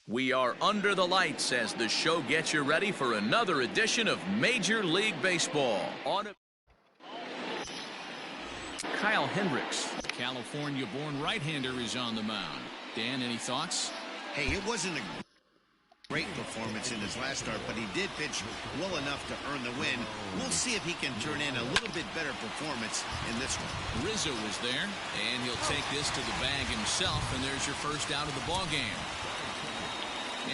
We are under the lights as the show gets you ready for another edition of Major League Baseball. Kyle Hendricks, California-born right-hander, is on the mound. Dan, any thoughts? Hey, it wasn't a great performance in his last start, but he did pitch well enough to earn the win. We'll see if he can turn in a little bit better performance in this one. Rizzo was there, and he'll take this to the bag himself, and there's your first out of the ball game.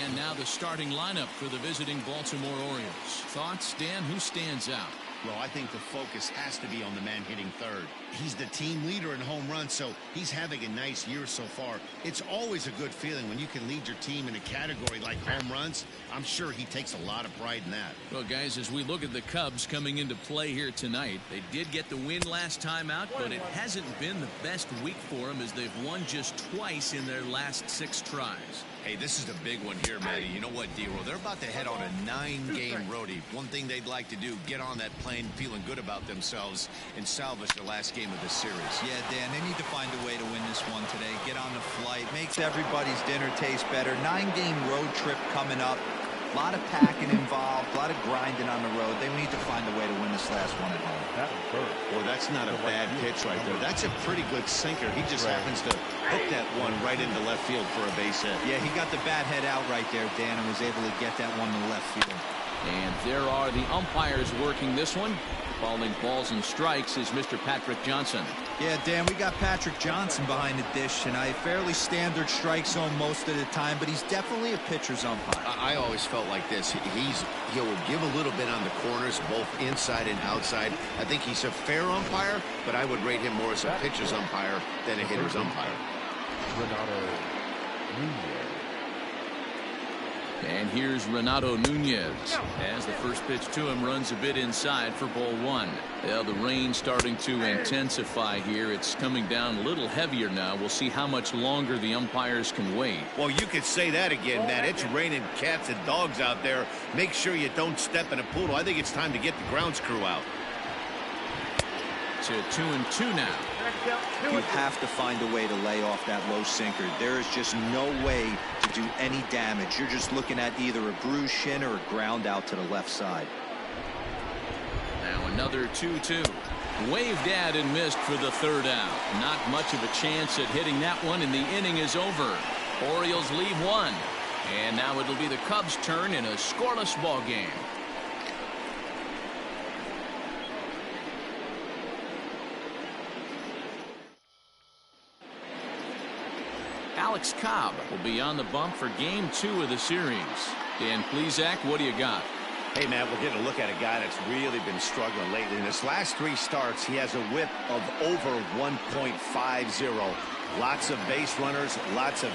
And now the starting lineup for the visiting Baltimore Orioles. Thoughts, Dan? Who stands out? Well, I think the focus has to be on the man hitting third. He's the team leader in home runs, so he's having a nice year so far. It's always a good feeling when you can lead your team in a category like home runs. I'm sure he takes a lot of pride in that. Well, guys, as we look at the Cubs coming into play here tonight, they did get the win last time out, but it hasn't been the best week for them as they've won just twice in their last 6 tries. Hey, this is a big one here, Matty. You know what, D-Roll? They're about to head on a 9-game roadie. One thing they'd like to do, get on that plane feeling good about themselves and salvage the last game of this series. Yeah, Dan, they need to find a way to win this one today. Get on the flight. Makes everybody's dinner taste better. 9-game road trip coming up. A lot of packing involved, a lot of grinding on the road. They need to find a way to win this last one at home. Well, that's not a bad pitch right there. That's a pretty good sinker. He just happens to hook that one right into left field for a base hit. Yeah, he got the bat head out right there, Dan, and was able to get that one to left field. And there are the umpires working this one. Calling balls and strikes is Mr. Patrick Johnson. Yeah, Dan, we got Patrick Johnson behind the dish, and a fairly standard strike zone most of the time, but he's definitely a pitcher's umpire. I always felt like this. He'll give a little bit on the corners, both inside and outside. I think he's a fair umpire, but I would rate him more as a pitcher's umpire than a hitter's umpire. And here's Renato Nunez as the first pitch to him runs a bit inside for ball 1. Well, the rain starting to intensify here. It's coming down a little heavier now. We'll see how much longer the umpires can wait. Well, you could say that again, Matt. It's raining cats and dogs out there. Make sure you don't step in a poodle. I think it's time to get the grounds crew out. To 2-2 now. You have to find a way to lay off that low sinker. There is just no way to do any damage. You're just looking at either a bruised shin or a ground out to the left side. Now another 2-2. Waved at and missed for the third out. Not much of a chance at hitting that one, and the inning is over. Orioles leave one. And now it'll be the Cubs' turn in a scoreless ball game. Alex Cobb will be on the bump for game 2 of the series. Dan Plesac, what do you got? Hey, man, we're getting a look at a guy that's really been struggling lately. In his last 3 starts, he has a whip of over 1.50. Lots of base runners, lots of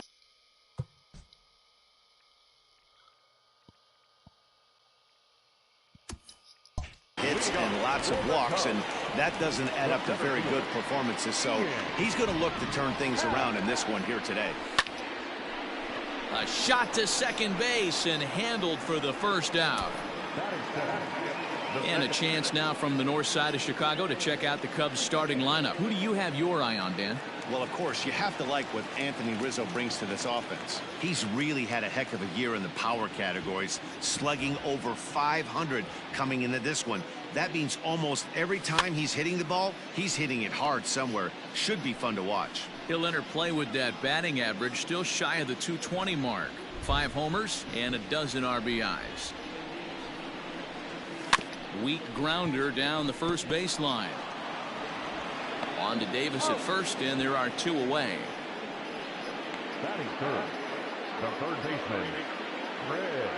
hits and lots of walks, and that doesn't add up to very good performances. So he's going to look to turn things around in this one here today. A shot to second base and handled for the first out. And a chance now from the north side of Chicago to check out the Cubs starting lineup. Who do you have your eye on, Dan? Well, of course, you have to like what Anthony Rizzo brings to this offense. He's really had a heck of a year in the power categories, slugging over 500 coming into this one. That means almost every time he's hitting the ball, he's hitting it hard somewhere. Should be fun to watch. He'll enter play with that batting average still shy of the 220 mark. 5 homers and a dozen RBIs. Weak grounder down the first baseline. On to Davis at first, and there are 2 away. Batting third, the third baseman, Red.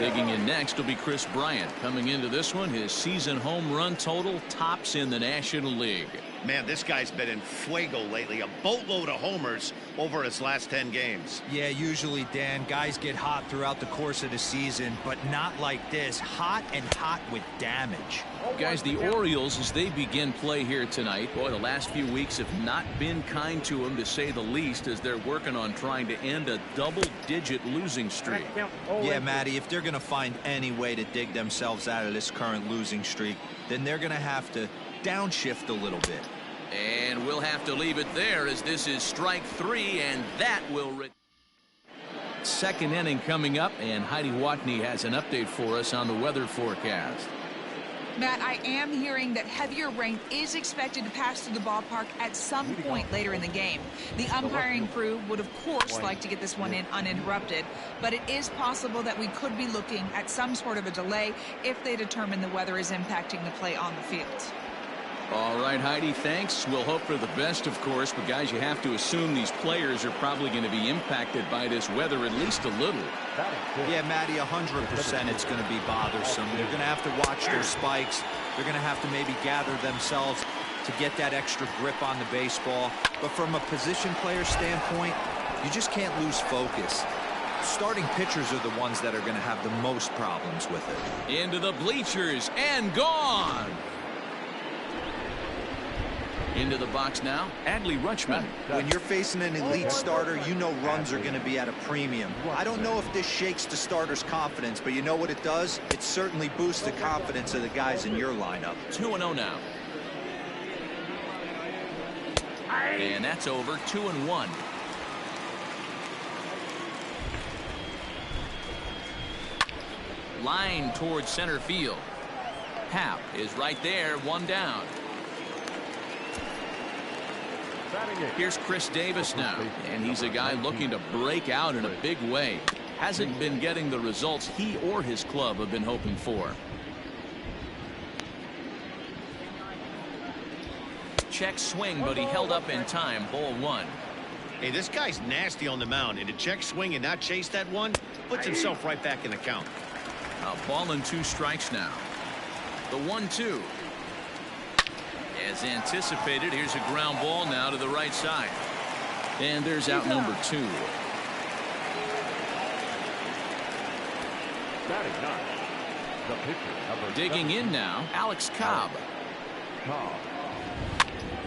Digging in next will be Chris Bryant. Coming into this one, his season home run total tops in the National League. Man, this guy's been in fuego lately. A boatload of homers over his last 10 games. Yeah, usually, Dan, guys get hot throughout the course of the season, but not like this. Hot and hot with damage. Guys, the Orioles, as they begin play here tonight, boy, the last few weeks have not been kind to them, to say the least, as they're working on trying to end a double-digit losing streak. Yeah, Matty, if they're going to find any way to dig themselves out of this current losing streak, then they're going to have to downshift a little bit. And we'll have to leave it there, as this is strike 3, and that will second inning coming up, and Heidi Watney has an update for us on the weather forecast. Matt, I am hearing that heavier rain is expected to pass through the ballpark at some point later in the game. The umpiring crew would, of course, like to get this one in uninterrupted, but it is possible that we could be looking at some sort of a delay if they determine the weather is impacting the play on the field. All right, Heidi, thanks. We'll hope for the best, of course, but guys, you have to assume these players are probably going to be impacted by this weather at least a little. Yeah, Matty, 100% it's going to be bothersome. They're going to have to watch their spikes. They're going to have to maybe gather themselves to get that extra grip on the baseball. But from a position player standpoint, you just can't lose focus. Starting pitchers are the ones that are going to have the most problems with it. Into the bleachers and gone. Into the box now, Adley Rutschman. When you're facing an elite starter, you know runs are going to be at a premium. I don't know if this shakes the starter's confidence, but you know what it does? It certainly boosts the confidence of the guys in your lineup. 2-0 now. And that's over. 2-1. Line towards center field. Happ is right there, one down. Here's Chris Davis now, and he's a guy looking to break out in a big way. Hasn't been getting the results he or his club have been hoping for. Check swing, but he held up in time. Ball one. Hey, this guy's nasty on the mound, and to check swing and not chase that one puts himself right back in the count. A ball and 2 strikes now. The 1-2. As anticipated, here's a ground ball now to the right side. And there's out number 2. Digging in now, Alex Cobb.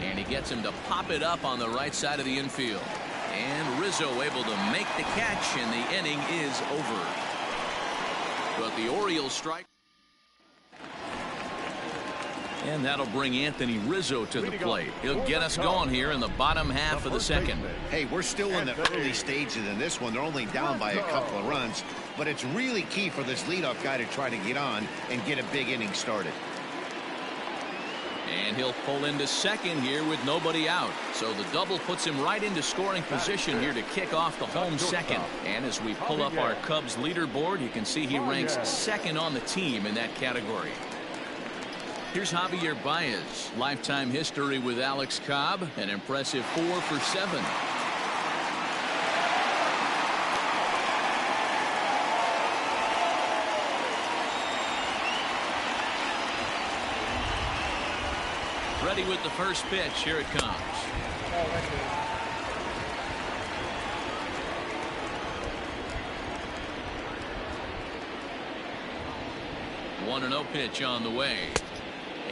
And he gets him to pop it up on the right side of the infield. And Rizzo able to make the catch, and the inning is over. But the Orioles strike. And that'll bring Anthony Rizzo to the plate. He'll get us going here in the bottom half of the second. Hey, we're still in the early stages in this one. They're only down by a couple of runs, but it's really key for this leadoff guy to try to get on and get a big inning started. And he'll pull into second here with nobody out. So the double puts him right into scoring position here to kick off the home second. And as we pull up our Cubs leaderboard, you can see he ranks second on the team in that category. Here's Javier Baez. Lifetime history with Alex Cobb. An impressive 4 for 7. Ready with the first pitch. Here it comes. 1-0 pitch on the way.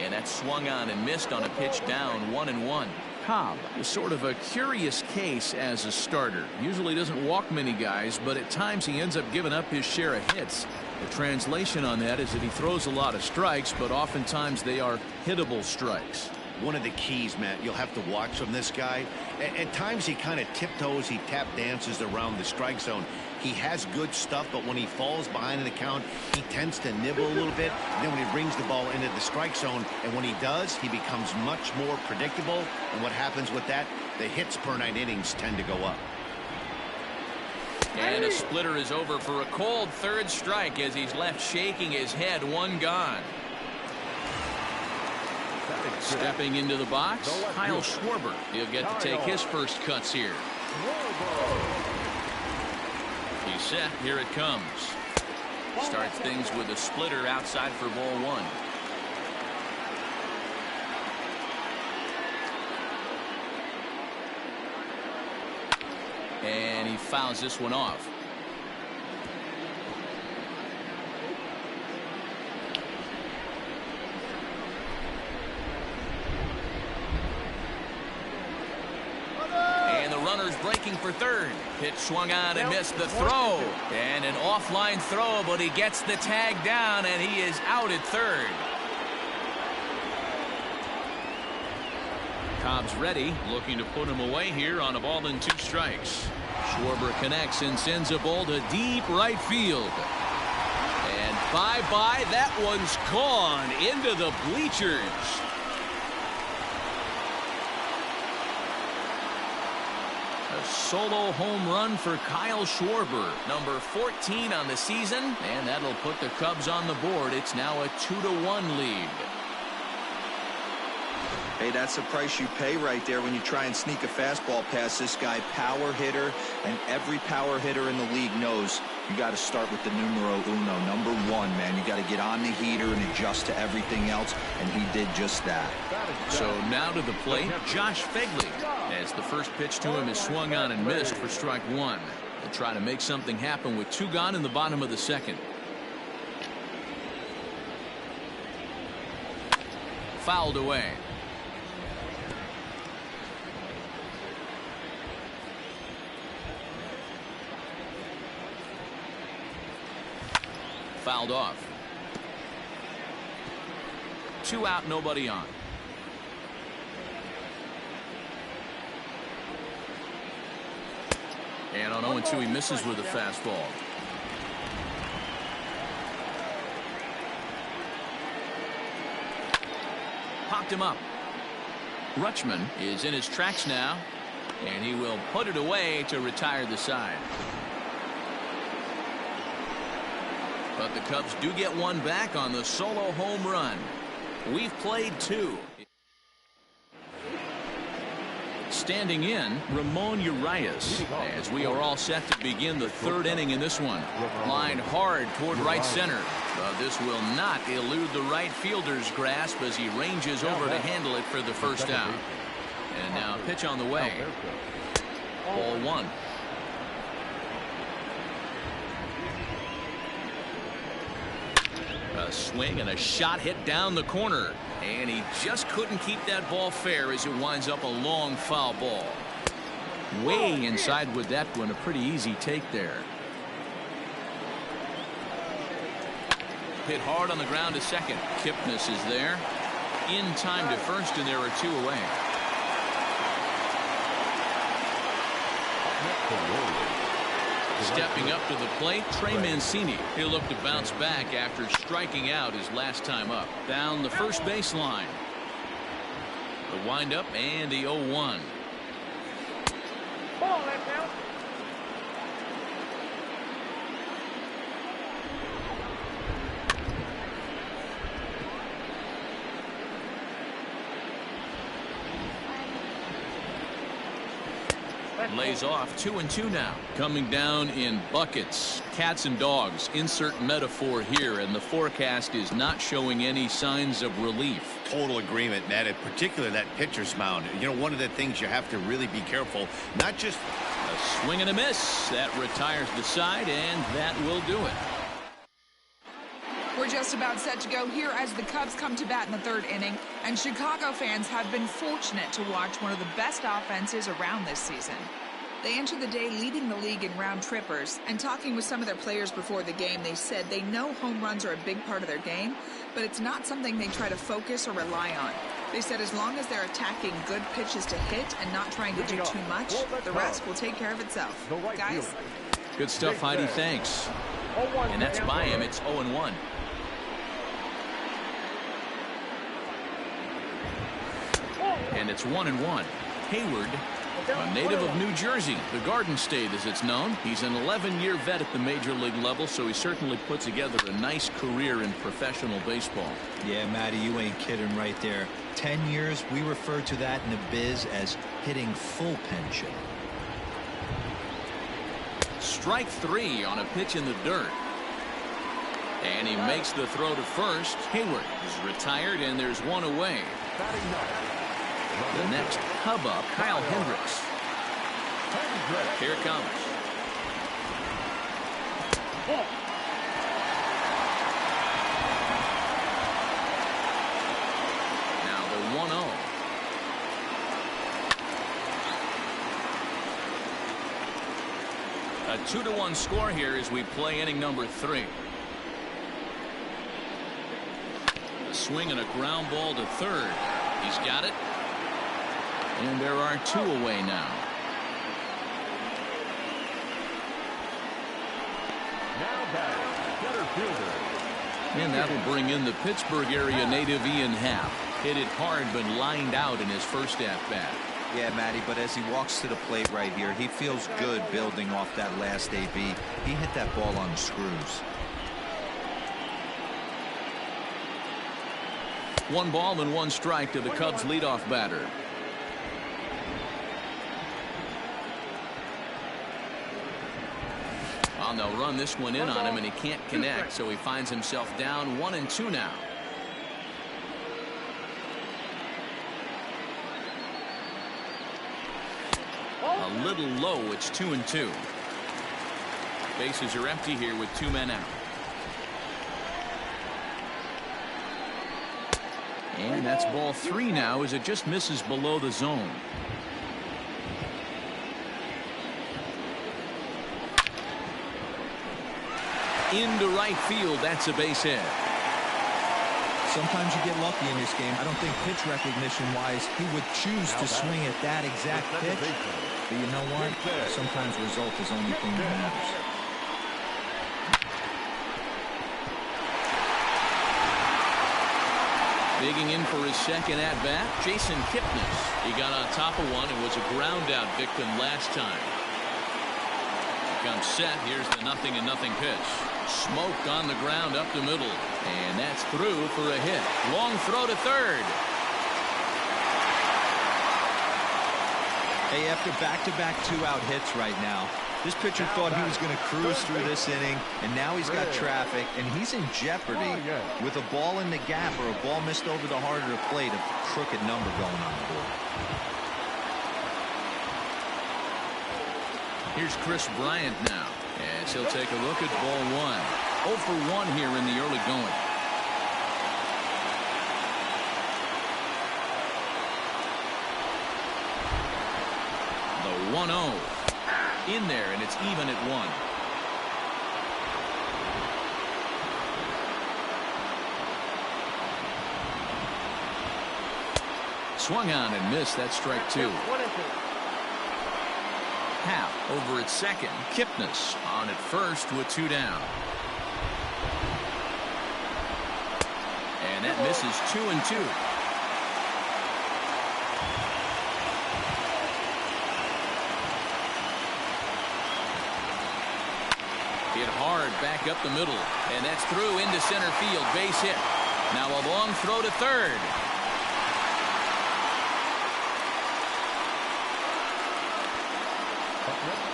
And that swung on and missed on a pitch down. 1-1. Cobb is sort of a curious case as a starter. Usually doesn't walk many guys, but at times he ends up giving up his share of hits. The translation on that is that he throws a lot of strikes, but oftentimes they are hittable strikes. One of the keys, Matt, you'll have to watch from this guy. At times he kind of tiptoes, he tap dances around the strike zone. He has good stuff, but when he falls behind in the count, he tends to nibble a little bit. And then when he brings the ball into the strike zone, and when he does, he becomes much more predictable. And what happens with that? The hits per 9 innings tend to go up. And a splitter is over for a cold third strike as he's left shaking his head. 1 gone. Stepping into the box, Kyle Schwarber. He'll get to take his first cuts here. He's set. Here it comes. Starts things with a splitter outside for ball 1. And he fouls this one off. Runners breaking for third. Pitch swung on and missed the throw. And an offline throw, but he gets the tag down, and he is out at third. Cobb's ready, looking to put him away here on a ball and 2 strikes. Schwarber connects and sends a ball to deep right field. And bye-bye, that one's gone into the bleachers. A solo home run for Kyle Schwarber, number 14 on the season, and that'll put the Cubs on the board. It's now a 2-1 lead. Hey, that's the price you pay right there when you try and sneak a fastball past this guy. Power hitter, and every power hitter in the league knows you got to start with the numero uno, number one, man. You got to get on the heater and adjust to everything else, and he did just that. So now to the plate, Josh Fegley, as the first pitch to him is swung on and missed for strike one. They'll try to make something happen with 2 gone in the bottom of the second. Fouled away. Fouled off. 2 out, nobody on. And on 0-2, he misses with a fastball. Popped him up. Rutschman is in his tracks now, and he will put it away to retire the side. But the Cubs do get one back on the solo home run. We've played 2. Standing in, Ramon Urias, as we are all set to begin the 3rd inning in this one. Lined hard toward right center. But this will not elude the right fielder's grasp as he ranges over to handle it for the first out. And now a pitch on the way. Ball 1. A swing and a shot hit down the corner. And he just couldn't keep that ball fair as it winds up a long foul ball. Way inside with that one. A pretty easy take there. Hit hard on the ground to second. Kipnis is there. In time to first, and there are 2 away. Stepping up to the plate, Trey Mancini. He'll look to bounce back after striking out his last time up. Down the first baseline. The windup and the 0-1. Ball, left out. Lays off 2-2 now. Coming down in buckets. Cats and dogs. Insert metaphor here, and the forecast is not showing any signs of relief. Total agreement, Matt. In particular, that pitcher's mound. You know, one of the things you have to really be careful, not just a swing and a miss. That retires the side, and that will do it. We're just about set to go here as the Cubs come to bat in the 3rd inning, and Chicago fans have been fortunate to watch one of the best offenses around this season. They entered the day leading the league in round trippers, and talking with some of their players before the game, they said they know home runs are a big part of their game, but it's not something they try to focus or rely on. They said as long as they're attacking good pitches to hit and not trying to do too much, the rest will take care of itself. Guys? Good stuff, Heidi. Thanks. And that's by him. It's 0-1. And it's 1-1. Hayward, a native of New Jersey, the Garden State as it's known. He's an 11-year vet at the major league level, so he certainly put together a nice career in professional baseball. Yeah, Matty, you ain't kidding right there. 10 years, we refer to that in the biz as hitting full pension. Strike 3 on a pitch in the dirt. And he makes the throw to first. Hayward is retired, and there's 1 away. The next hub up, Kyle Hendricks. Here it comes. Now the 1-0. A 2-1 score here as we play inning number 3. A swing and a ground ball to third. He's got it. And there are 2 away now. batter, center fielder. And that'll bring in the Pittsburgh area native Ian Happ. Hit it hard but lined out in his first at-bat. Yeah, Matty, but as he walks to the plate right here, he feels good building off that last AB. He hit that ball on the screws. 1 ball and 1 strike to the Cubs leadoff batter. Well, they'll run this one in on him, and he can't connect, so he finds himself down 1-2 now. A little low. It's 2-2. Bases are empty here with 2 men out. And that's ball 3 now as it just misses below the zone. Into right field. That's a base hit. Sometimes you get lucky in this game. I don't think pitch recognition wise he would choose to swing at that exact pitch. But you know what? Sometimes result is the only thing that matters. Digging in for his second at-bat, Jason Kipnis. He got on top of one and was a ground-out victim last time. Comes set. Here's the 0-0 pitch. Smoked on the ground up the middle. And that's through for a hit. Long throw to third. Hey, after back-to-back 2-out hits right now, this pitcher thought he was going to cruise through this inning, and now he's got traffic, and he's in jeopardy with a ball in the gap or a ball missed over the heart of the plate, a crooked number going on the board. Here's Chris Bryant now, as he'll take a look at ball 1. 0 for 1 here in the early going. The 1-0 in there, and it's even at 1. Swung on and missed. That's strike 2. Happ over at second. Kipnis on at first with 2 down. And that misses 2-2. Hit hard back up the middle, and that's through into center field. Base hit. Now a long throw to third.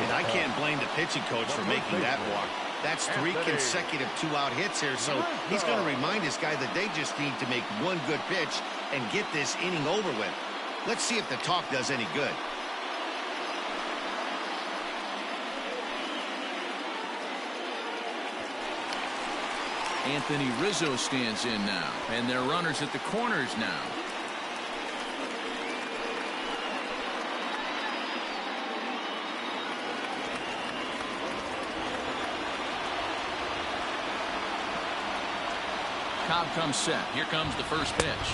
And I can't blame the pitching coach for making that walk. That's 3 consecutive 2-out hits here, so he's going to remind this guy that they just need to make one good pitch and get this inning over with. Let's see if the talk does any good. Anthony Rizzo stands in now, and they're runners at the corners now. Cobb comes set. Here comes the first pitch.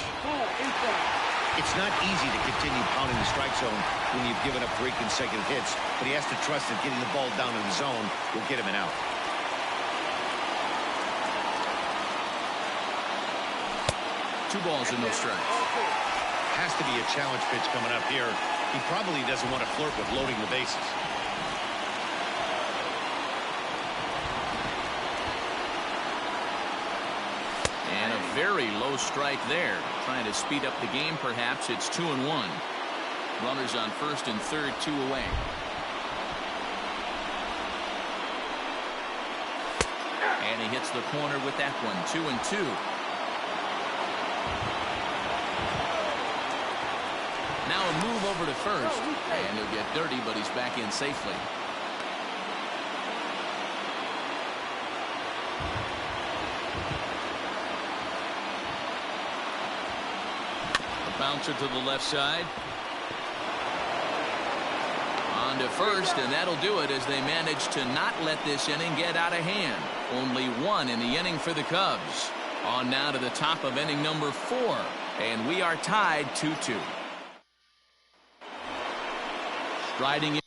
It's not easy to continue pounding the strike zone when you've given up 3 consecutive hits, but he has to trust that getting the ball down in the zone will get him an out. 2 balls and no strikes. Has to be a challenge pitch coming up here. He probably doesn't want to flirt with loading the bases. And a very low strike there. Trying to speed up the game, perhaps. It's 2-1. Runners on first and third, 2 away. And he hits the corner with that one. 2-2. Now a move over to first. And he'll get dirty, but he's back in safely. Bouncer to the left side. On to first, and that'll do it as they manage to not let this inning get out of hand. Only 1 in the inning for the Cubs. On now to the top of inning number 4, and we are tied 2-2. Striding in.